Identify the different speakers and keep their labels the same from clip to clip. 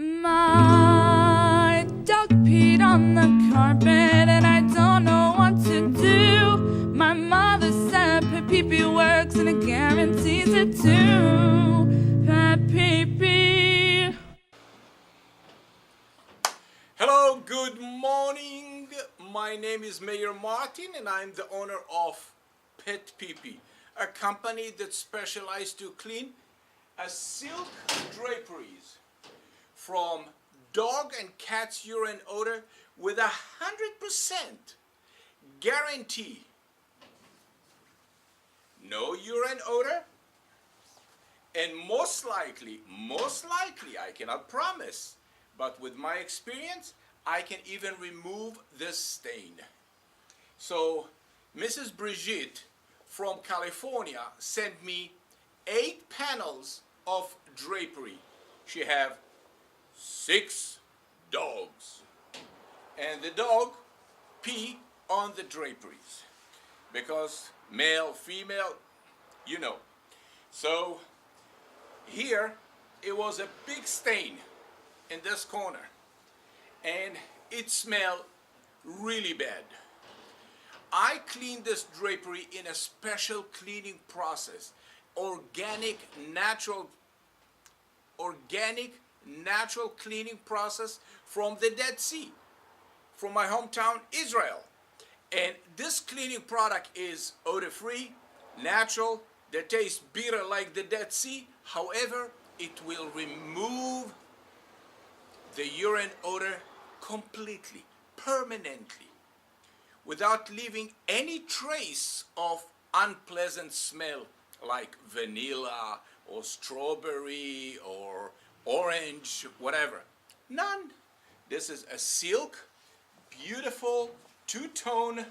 Speaker 1: My dog peed on the carpet and I don't know what to do. My mother said PetPeePee works and it guarantees it too. PetPeePee.
Speaker 2: Hello, good morning. My name is Meir Martin and I'm the owner of PetPeePee, a company that specializes to clean silk draperies from dog and cat's urine odor with 100% guarantee. No urine odor, and most likely, I cannot promise, but with my experience, I can even remove this stain. So, Mrs. Bridget from California sent me 8 panels of drapery. She have 6 dogs, and the dog pee on the draperies because male, female, you know. So here it was a big stain in this corner and it smelled really bad. I cleaned this drapery in a special cleaning process, organic natural cleaning process from the Dead Sea, from my hometown Israel. And this cleaning product is odor-free, natural, that tastes bitter like the Dead Sea. However, it will remove the urine odor completely, permanently, without leaving any trace of unpleasant smell like vanilla or strawberry or orange, whatever. None. This is a silk, beautiful, two-tone,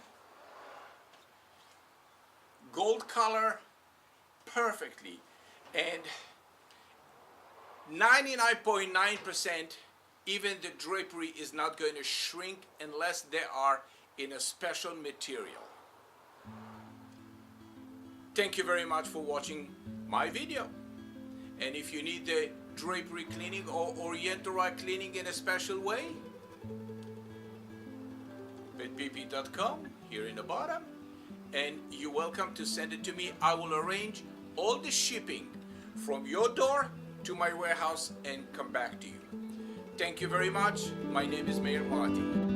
Speaker 2: gold color, perfectly. And 99.9%, even the drapery is not going to shrink unless they are in a special material. Thank you very much for watching my video. And if you need the drapery cleaning or Oriental cleaning in a special way, PetPeePee.com here in the bottom, and you're welcome to send it to me. I will arrange all the shipping from your door to my warehouse and come back to you. Thank you very much. My name is Meir Martin.